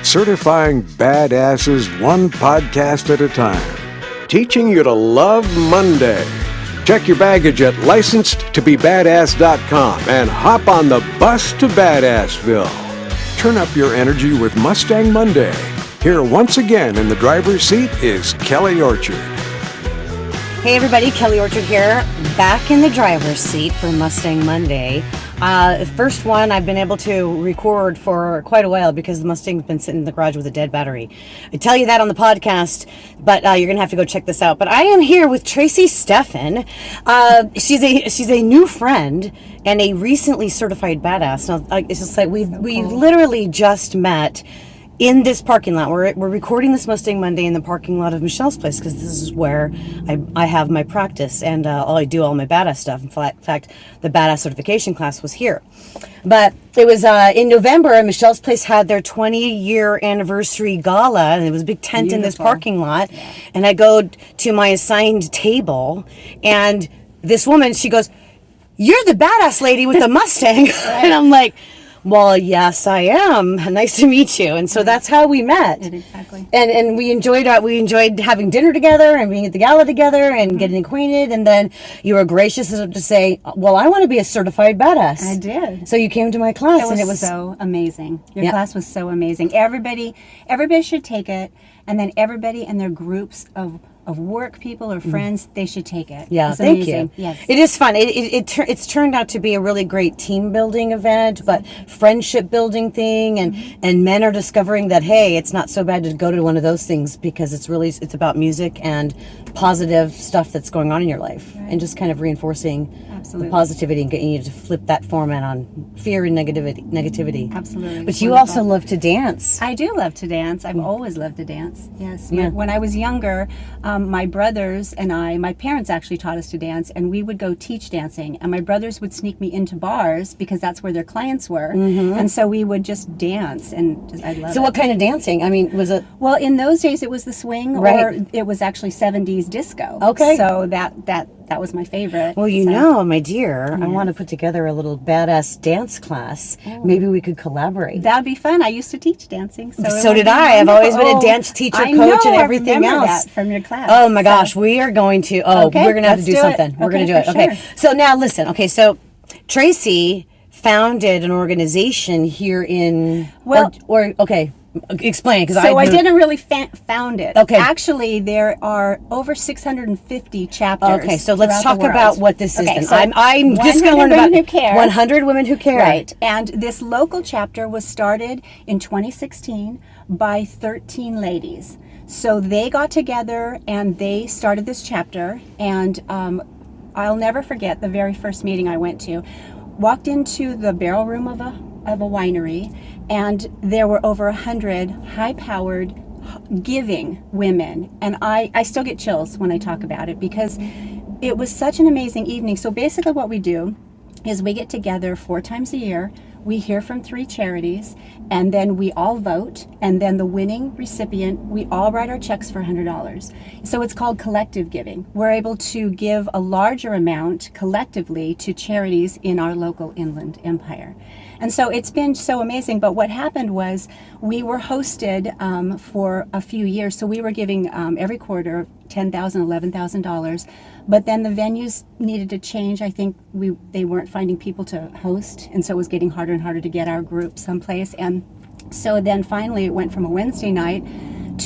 certifying badasses one podcast at a time. Teaching you to love Monday. Check your baggage at licensed-to-be-badass.com and hop on the bus to Badassville. Turn up your energy with Mustang Monday. Here once again in the driver's seat is Kelly Orchard. Hey everybody, Kelly Orchard here, back in the driver's seat for Mustang Monday. First one I've been able to record for quite a while because the Mustang's been sitting in the garage with a dead battery. I tell you that on the podcast, but you're gonna have to go check this out. But I am here with Tracy Steffen. She's a new friend and a recently certified badass. Now it's just like we literally just met in this parking lot. We're recording this Mustang Monday in the parking lot of Michelle's place because this is where I have my practice and I do all my badass stuff. In fact, the badass certification class was here. But it was in November, Michelle's place had their 20-year anniversary gala, and it was a big tent in this parking lot. Yeah. And I go to my assigned table, and this woman, she goes, "You're the badass lady with the Mustang." Right. And I'm like, "Well, yes, I am. Nice to meet you." And so that's how we met. Exactly. And we enjoyed having dinner together and being at the gala together and getting acquainted. And then you were gracious enough to say, "Well, I want to be a certified badass." I did. So you came to my class, and it was so amazing. Your class was so amazing. Everybody should take it, and then everybody and their groups of work people or friends, they should take it. Yeah, it's thank amazing. you. Yes. It is fun. It's turned out to be a really great team building event, but friendship building thing, and men are discovering that, hey, it's not so bad to go to one of those things because it's about music and positive stuff that's going on in your life, and just kind of reinforcing the positivity and getting you to flip that format on fear and negativity. Absolutely. But you also love to dance. I do love to dance. I've always loved to dance. Yes. Yeah. When I was younger, my brothers and my parents actually taught us to dance, and we would go teach dancing, and my brothers would sneak me into bars because that's where their clients were, and so we would just dance, and I love it. So what kind of dancing? I mean, was it? Well, in those days it was the swing, or it was actually 70s disco. Okay. So that was my favorite. Well, you know, my dear, I want to put together a little badass dance class. Maybe we could collaborate. That'd be fun. I used to teach dancing. So did I. I've always been a dance teacher, coach, and everything else. That from your class. Oh my gosh, we are going to. We're going to have to do something. We're going to do it. Okay. Sure. So now listen. Okay, so Tracy founded an organization here in. Okay. Explain, because I didn't really found it. Okay. Actually, there are over 650 chapters. Okay, so let's talk about what this is. Then. So I'm just going to learn about 100 Women Who Care. Right, and this local chapter was started in 2016 by 13 ladies. So they got together and they started this chapter, and I'll never forget the very first meeting I went to. Walked into the barrel room of a winery, and there were over 100 high-powered giving women, and I still get chills when I talk about it because it was such an amazing evening. So basically what we do is we get together 4 times a year. We hear from 3 charities, and then we all vote, and then the winning recipient, we all write our checks for $100. So it's called collective giving. We're able to give a larger amount collectively to charities in our local inland empire. And so it's been so amazing. But what happened was we were hosted for a few years. So we were giving every quarter $10,000, $11,000. But then the venues needed to change. I think they weren't finding people to host. And so it was getting harder and harder to get our group someplace. And so then finally it went from a Wednesday night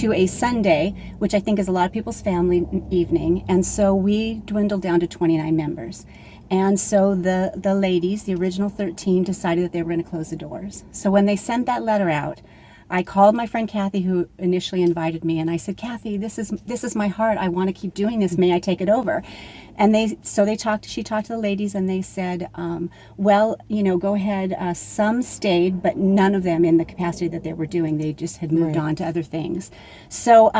to a Sunday, which I think is a lot of people's family evening. And so we dwindled down to 29 members. And so the ladies, the original 13, decided that they were going to close the doors. So when they sent that letter out, I called my friend Kathy, who initially invited me, and I said, "Kathy, this is my heart. I want to keep doing this. May I take it over?" And she talked to the ladies, and they said, "Well, go ahead." Some stayed, but none of them in the capacity that they were doing. They just had moved on to other things. So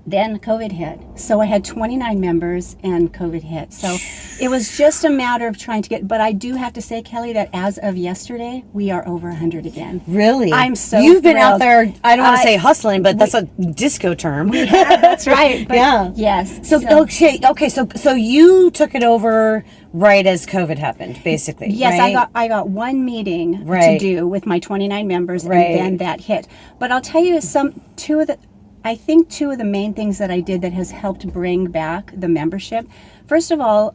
Then COVID hit. So I had 29 members and COVID hit. So it was just a matter of trying to get, but I do have to say, Kelly, that as of yesterday, we are over 100 again. Really? I'm so You've been out thrilled. there, I don't want to say hustling, but that's a disco term. Yeah, that's right. But Yeah. Yes. So okay, so you took it over right as COVID happened, basically. Yes, right? I got one meeting Right. to do with my 29 members, Right. and then that hit. But I'll tell you two of the main things that I did that has helped bring back the membership. First of all,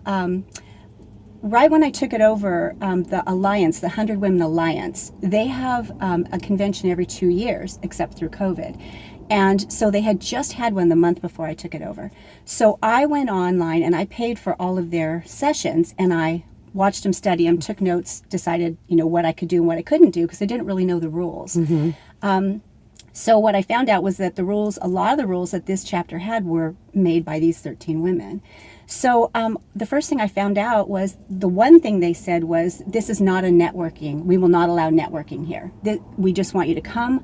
right when I took it over, the Alliance, the 100 Women Alliance, they have a convention every 2 years, except through COVID. And so they had just had one the month before I took it over. So I went online and I paid for all of their sessions, and I watched them, study them, took notes, decided, what I could do and what I couldn't do, because I didn't really know the rules. So what I found out was that a lot of the rules that this chapter had were made by these 13 women. So the first thing I found out was, the one thing they said was, this is not a networking. We will not allow networking here. We just want you to come,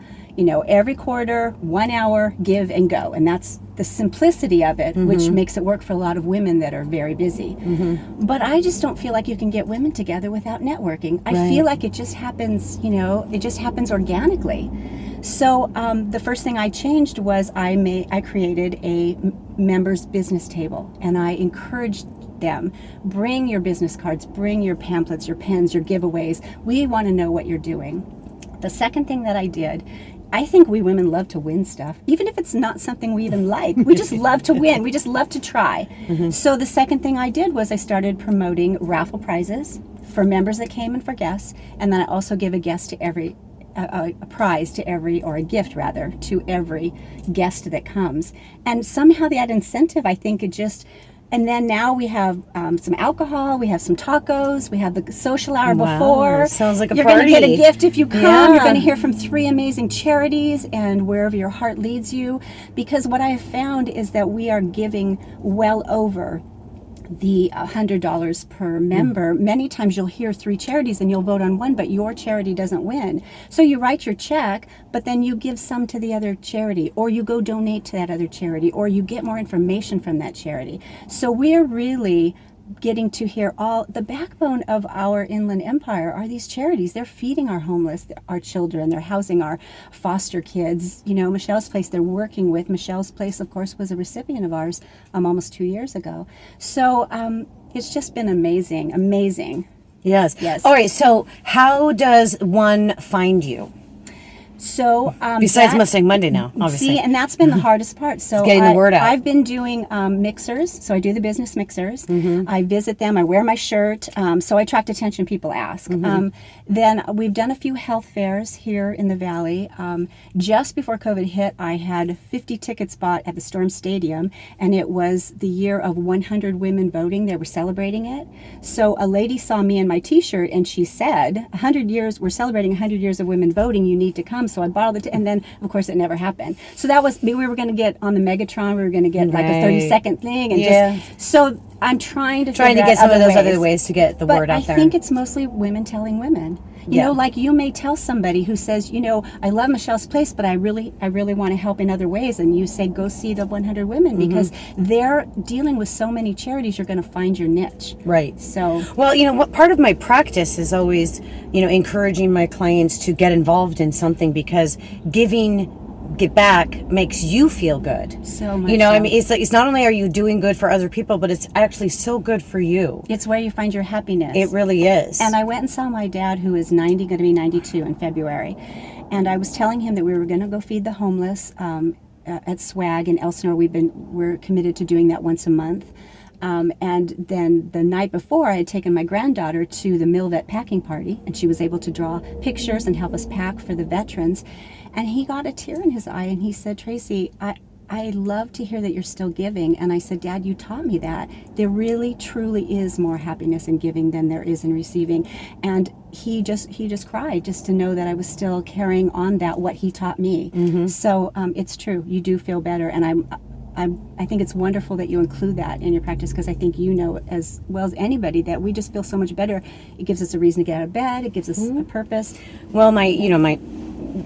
every quarter, 1 hour, give and go. And that's the simplicity of it, which makes it work for a lot of women that are very busy. But I just don't feel like you can get women together without networking. I feel like it just happens, it just happens organically. So the first thing I changed was I created a members business table, and I encouraged them, bring your business cards, bring your pamphlets, your pens, your giveaways. We want to know what you're doing. The second thing that I did, I think we women love to win stuff, even if it's not something we even like. We just love to win. We just love to try. So the second thing I did was I started promoting raffle prizes for members that came and for guests, and then I also give a gift to every or a gift rather, to every guest that comes. And somehow that incentive, I think it just, and then now we have some alcohol, we have some tacos, we have the social hour before. Sounds like a You're party. going to get a gift if you come. Yeah. You're going to hear from 3 amazing charities, and wherever your heart leads you. Because what I have found is that we are giving well over the $100 per member. Many times you'll hear 3 charities and you'll vote on one, but your charity doesn't win. So you write your check, but then you give some to the other charity, or you go donate to that other charity, or you get more information from that charity. So we're really getting to hear all the backbone of our inland empire are these charities. They're feeding our homeless, our children, they're housing our foster kids. Michelle's Place, they're working with. Michelle's Place, of course, was a recipient of ours almost 2 years ago. So it's just been amazing. Yes. Yes. All right, so how does one find you? So Besides Mustang Monday now, obviously. See, and that's been the hardest part. So getting the word out. I've been doing mixers. So I do the business mixers. I visit them. I wear my shirt. So I attract attention. People ask. Then we've done a few health fairs here in the Valley. Just before COVID hit, I had 50 tickets bought at the Storm Stadium, and it was the year of 100 women voting. They were celebrating it. So a lady saw me in my T-shirt, and she said, 100 years, we're celebrating 100 years of women voting. You need to come. So I bought all and then of course it never happened. So that was, we were going to get on the Megatron, we were going to get like a 30-second thing, and just, so I'm trying to get some of those other ways to get the word out there. I think it's mostly women telling women. You know, like you may tell somebody who says, I love Michelle's Place, but I really want to help in other ways. And you say, go see the 100 women, because they're dealing with so many charities, you're going to find your niche. Right. So, well, what part of my practice is always, encouraging my clients to get involved in something, because get back makes you feel good. So much. I mean, it's not only are you doing good for other people, but it's actually so good for you. It's where you find your happiness. It really is. And I went and saw my dad, who is 90, going to be 92 in February. And I was telling him that we were going to go feed the homeless at Swag in Elsinore. We're committed to doing that once a month. And then the night before, I had taken my granddaughter to the Millvet packing party, and she was able to draw pictures and help us pack for the veterans. And he got a tear in his eye, and he said, Tracy, I love to hear that you're still giving. And I said, Dad, you taught me that. There really, truly is more happiness in giving than there is in receiving. And he just cried, just to know that I was still carrying on what he taught me. So it's true. You do feel better. And I think it's wonderful that you include that in your practice, because I think as well as anybody that we just feel so much better. It gives us a reason to get out of bed. It gives us a purpose. Well,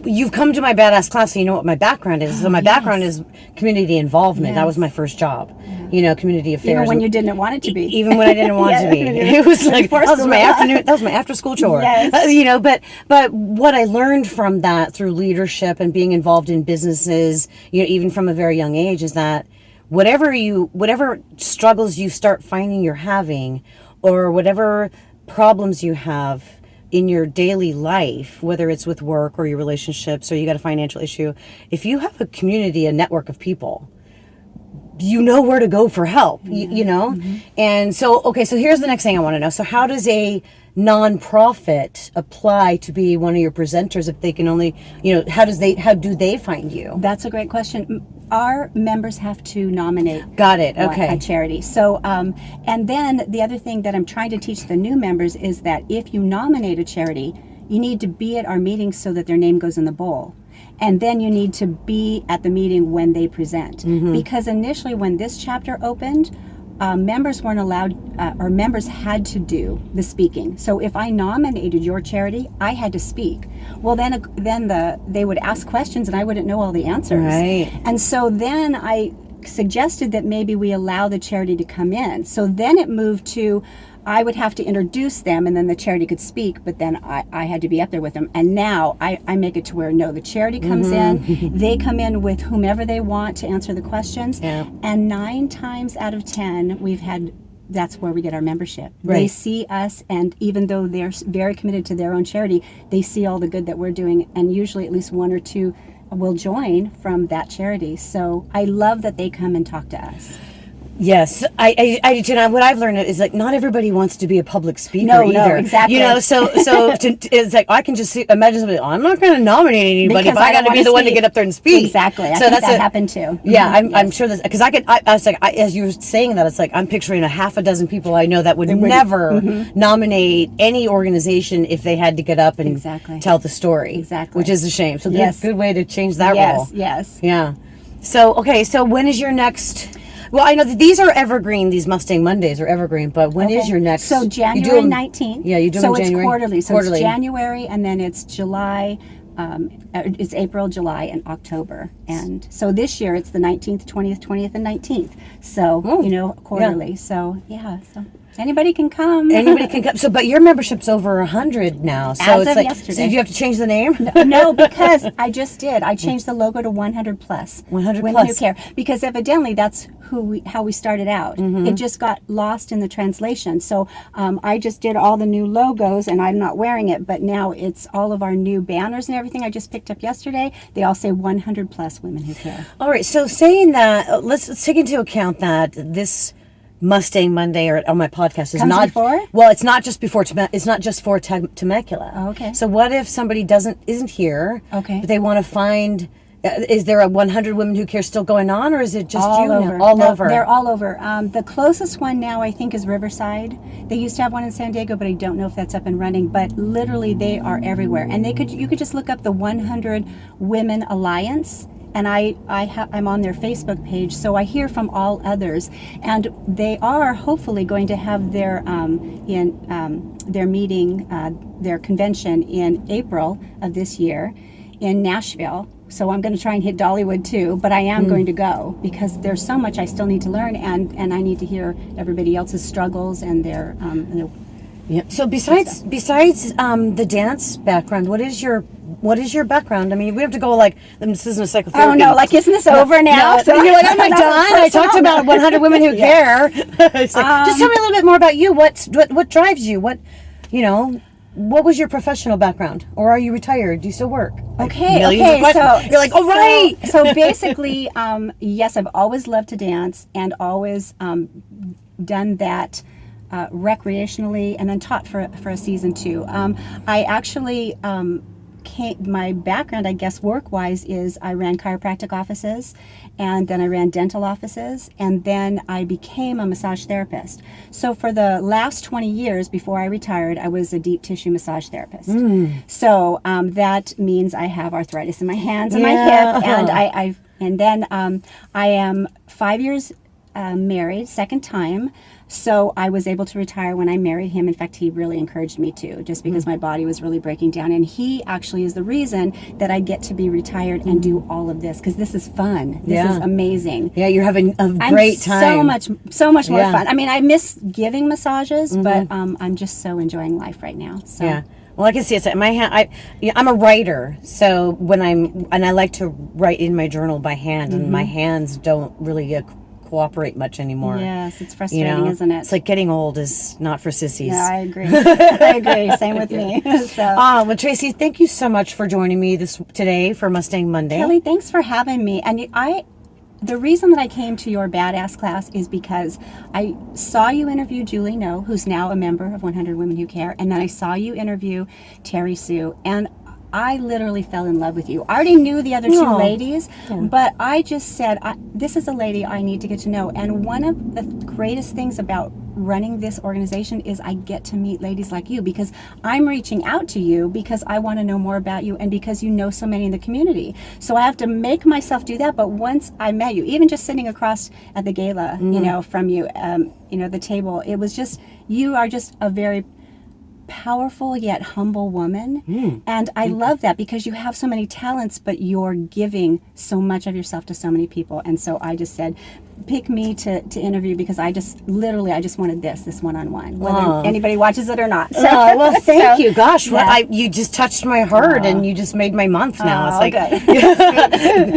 you've come to my badass class, so you know what my background is. So my background is community involvement. That was my first job. Community affairs. Even when you didn't want it to be. Even when I didn't want it to be. It was like, that was my afternoon, that was my after school chore. Yes. But what I learned from that through leadership and being involved in businesses, even from a very young age, is that whatever struggles you start finding you're having, or whatever problems you have in your daily life, whether it's with work or your relationships or you got a financial issue, if you have a community, a network of people, you know where to go for help, And so here's the next thing I want to know. So how does a nonprofit apply to be one of your presenters if they can only, how do they find you? That's a great question. Our members have to nominate. Got it. Okay. A charity. So, and then the other thing that I'm trying to teach the new members is that if you nominate a charity, you need to be at our meetings so that their name goes in the bowl. And then you need to be at the meeting when they present. Because initially when this chapter opened, members weren't allowed, or members had to do the speaking. So if I nominated your charity, I had to speak. Well, then they would ask questions and I wouldn't know all the answers. Right. And so then I suggested that maybe we allow the charity to come in. So then it moved to, I would have to introduce them and then the charity could speak, but then I had to be up there with them. And now I make it to where, no, the charity comes in, they come in with whomever they want to answer the questions. Yeah. And 9 times out of 10, that's where we get our membership. Right. They see us, and even though they're very committed to their own charity, they see all the good that we're doing, and usually at least 1 or 2 will join from that charity. So I love that they come and talk to us. Yes, I do. What I've learned is like not everybody wants to be a public speaker either. No, exactly. So it's like I can just imagine somebody. I'm not going to nominate anybody Because if I got to be the one to speak. get up there and speak. Exactly. I So think that happened too. Yeah, I'm sure this because I was like, as you were saying that, it's like I'm picturing a half a dozen people I know that would never nominate any organization if they had to get up and tell the story. Exactly. Which is a shame. So Yes. good way to change that role. Yes. Yeah. So so when is your next? Well, I know that these are evergreen. These Mustang Mondays are evergreen. But when is your next? So January 19th. Yeah, you do them So in January. it's quarterly. So Quarterly. it's January, and then it's July. It's April, July, and October. And so this year it's the 19th, 20th, and 19th. So quarterly. Yeah. So so anybody can come. Anybody can come. So, but your membership's over 100 now. So As it's of like, yesterday. so did you have to change the name? No, because I just did. I changed the logo to 100 plus. 100 Women plus. Who Care. Because evidently that's how we started out. It just got lost in the translation. So I just did all the new logos, and I'm not wearing it, but now it's all of our new banners and everything I just picked up yesterday. They all say 100 plus Women Who Care. All right. So saying that, let's take into account that this Mustang Monday or on my podcast is Comes not before? Well, it's not just before. It's not just for Temecula. Oh, okay. So what if somebody isn't here? Okay. But they want to find. Is there a 100 Women Who Care still going on, or is it just All you over. now? All No, over. They're all over. The closest one now, I think, is Riverside. They used to have one in San Diego, but I don't know if that's up and running. But literally, they are everywhere. And you could just look up the 100 Women Alliance, and I'm on their Facebook page, so I hear from all others, and they are hopefully going to have their their meeting, their convention in April of this year in Nashville. So I'm going to try and hit Dollywood too, but I am going to go because there's so much I still need to learn, and I need to hear everybody else's struggles and their Yeah. So besides the dance background, what is your background? I mean, we have to go like this isn't a psychotherapy. Oh no! Like, isn't this over now? No, so you're like, am I done? I talked about 100 women who care. It's like, just tell me a little bit more about you. What drives you? What was your professional background, or are you retired? Do you still work? Okay. So you're like, oh right. So basically, yes, I've always loved to dance and always done that. Recreationally, and then taught for a season too. I actually my background, I guess, work-wise, is I ran chiropractic offices, and then I ran dental offices, and then I became a massage therapist. So for the last 20 years before I retired, I was a deep tissue massage therapist. So that means I have arthritis in my hands and my hip, and I am 5 years married, second time. So I was able to retire when I married him. In fact, he really encouraged me to, just because my body was really breaking down. And he actually is the reason that I get to be retired and do all of this, because this is fun. This is amazing. Yeah, you're having a great time. So much more fun. I mean, I miss giving massages, but I'm just so enjoying life right now. So. Yeah. Well, I can see it's in my hand. I'm a writer, so I like to write in my journal by hand, and my hands don't really cooperate much anymore. Yes, it's frustrating, isn't it? It's like getting old is not for sissies. Yeah, I agree. I agree. Same with me. So. Well, Tracy, thank you so much for joining me today for Mustang Monday. Kelly, thanks for having me. And the reason that I came to your badass class is because I saw you interview Julie No, who's now a member of 100 Women Who Care, and then I saw you interview Terry Sue, and I literally fell in love with you. I already knew the other two ladies, but I just said, this is a lady I need to get to know. And one of the greatest things about running this organization is I get to meet ladies like you, because I'm reaching out to you because I want to know more about you, and because you know so many in the community. So I have to make myself do that. But once I met you, even just sitting across at the gala, from you, the table, it was just, you are just a very powerful yet humble woman, and I love that, because you have so many talents, but you're giving so much of yourself to so many people. And so I just said, pick me to interview, because I just wanted this one-on-one, whether anybody watches it or not. So, well, thank you. Gosh, you just touched my heart, and you just made my month now. It's like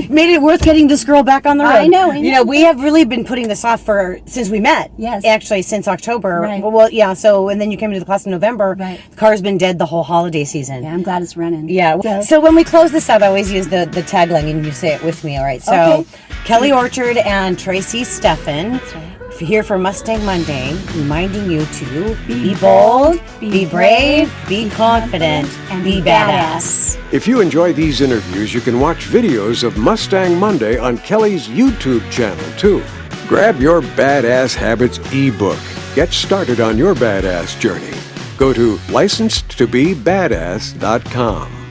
made it worth getting this girl back on the road. I know. We have really been putting this off since we met. Yes, actually since October. Right. Well, yeah. So, and then you came into the class in November. Right. The car's been dead the whole holiday season. Yeah, I'm glad it's running. Yeah. So when we close this out, I always use the tagline, and you say it with me. All right. So Kelly Orchard and Tracy Steffen. That's right. Here for Mustang Monday, reminding you to be bold, be brave, be confident, and be badass. If you enjoy these interviews, you can watch videos of Mustang Monday on Kelly's YouTube channel, too. Grab your Badass Habits ebook. Get started on your badass journey. Go to licensedtobebadass.com.